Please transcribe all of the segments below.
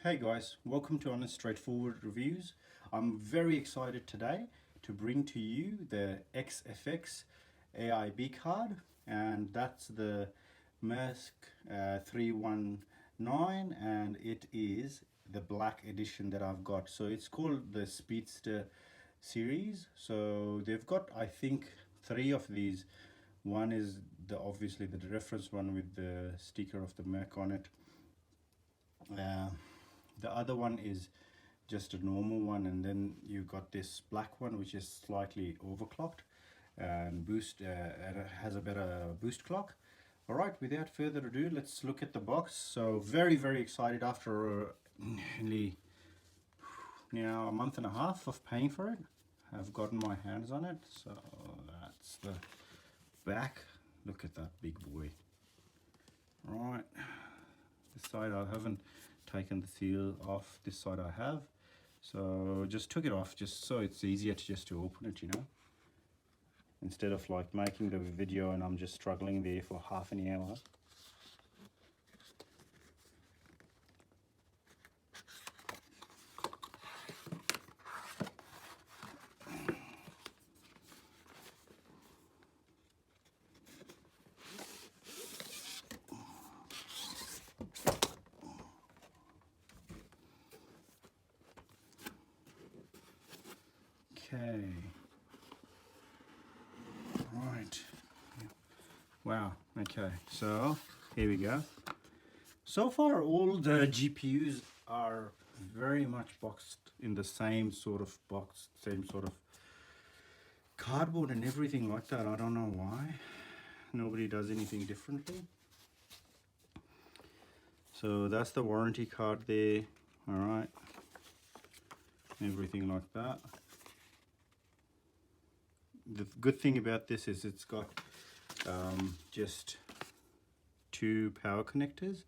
Hey guys, welcome to Honest Straightforward Reviews. I'm very excited today to bring to you the XFX AIB card, and that's the MERC319, and it is the black edition that I've got. So it's called the Speedster series. So they've got, I think, three of these. One is obviously the reference one with the sticker of the MERC on it. The other one is just a normal one, and then you got this black one which is slightly overclocked and has a better boost clock. All right, without further ado, let's look at the box. So very excited after nearly now a month and a half of paying for it. I've gotten my hands on it. So that's the back. Look at that big boy. Right, this side I haven't taken the seal off. This side I have, so just took it off just so it's easier to open it, you know, instead of like making the video and I'm just struggling there for half an hour. Okay. Right. Wow. Okay. So here we go. So far, all the GPUs are very much boxed in the same sort of box, same sort of cardboard and everything like that. I don't know why. Nobody does anything differently. So that's the warranty card there. All right. Everything like that. The good thing about this is it's got just two power connectors,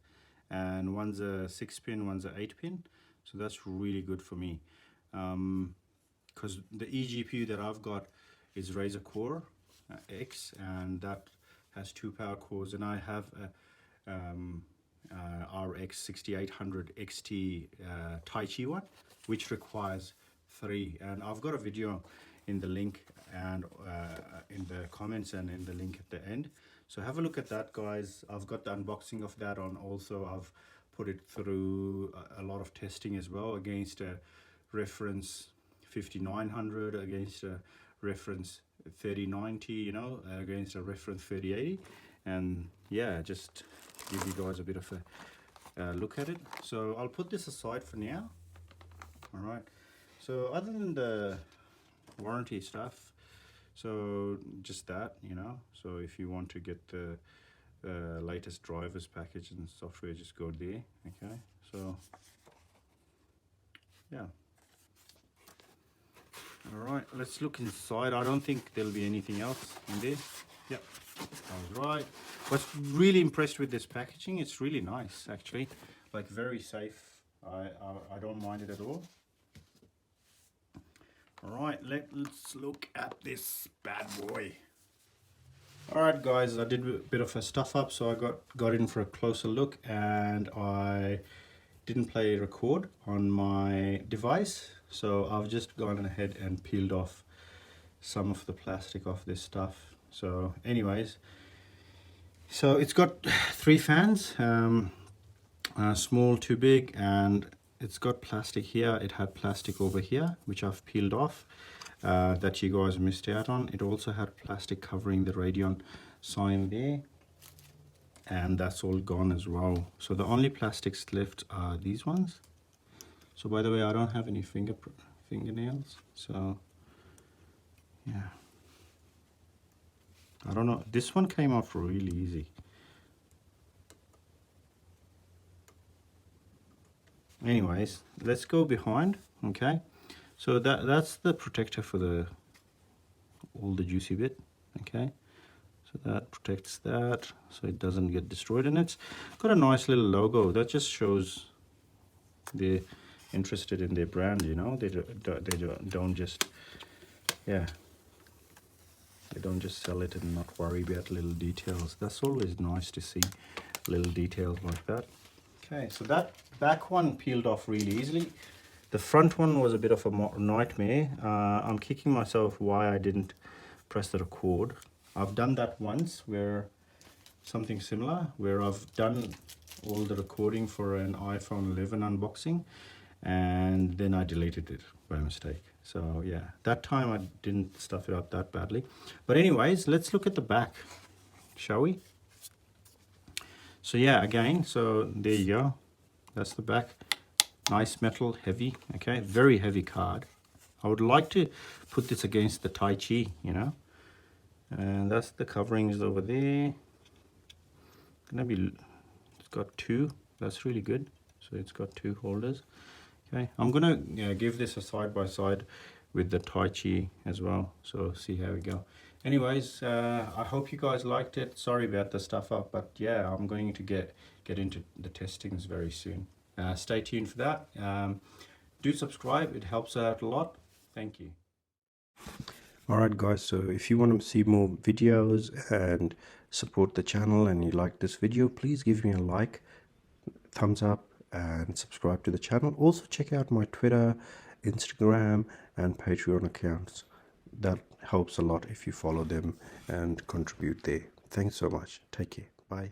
and one's a 6-pin, one's a 8-pin, so that's really good for me, because the eGPU that I've got is Razer Core X, and that has two power cores, and I have a RX 6800 XT Taichi one, which requires three, and I've got a video in the link and in the comments and in the link at the end, so have a look at that, guys. I've got the unboxing of that on. Also, I've put it through a lot of testing as well against a reference 5900, against a reference 3090, you know, against a reference 3080, and yeah, just give you guys a bit of a look at it. So I'll put this aside for now. All right, so other than the warranty stuff, so just that, you know, so if you want to get the latest drivers package and software, just go there. Okay, so yeah. All right, let's look inside. I don't think there'll be anything else in there. Yep, I was right. Was really impressed with this packaging. It's really nice, actually, like very safe. I don't mind it at all. All right, let's look at this bad boy. All right, guys, I did a bit of a stuff up, so I got in for a closer look, and I didn't play record on my device, so I've just gone ahead and peeled off some of the plastic off this stuff. So anyways, so it's got three fans, small, too big, and it's got plastic here. It had plastic over here, which I've peeled off, that you guys missed out on. It also had plastic covering the Radeon sign there, and that's all gone as well. So the only plastics left are these ones. So by the way, I don't have any fingernails, so yeah, I don't know. This one came off really easy. Anyways, let's go behind. Okay, so that's the protector for all the juicy bit. Okay, so that protects that so it doesn't get destroyed, and it's got a nice little logo that just shows they're interested in their brand, you know. They don't just, yeah, they don't just sell it and not worry about little details. That's always nice to see little details like that. Okay, so that back one peeled off really easily. The front one was a bit of a nightmare. I'm kicking myself why I didn't press the record. I've done that once where something similar, where I've done all the recording for an iPhone 11 unboxing and then I deleted it by mistake. So yeah, that time I didn't stuff it up that badly. But anyways, let's look at the back, shall we? So yeah, again, so there you go. That's the back. Nice metal, heavy, okay, very heavy card. I would like to put this against the Taichi, you know. And that's the coverings over there. Gonna be, it's got two, that's really good. So it's got two holders. Okay, I'm gonna give this a side by side with the Taichi as well. So see how we go. Anyways, I hope you guys liked it. Sorry about the stuff up, but yeah, I'm going to get into the testings very soon. Stay tuned for that. Do subscribe, it helps out a lot. Thank you. Alright guys, so if you want to see more videos and support the channel and you like this video, please give me a like, thumbs up and subscribe to the channel. Also check out my Twitter, Instagram and Patreon accounts. That helps a lot if you follow them and contribute there. Thanks so much. Take care. Bye.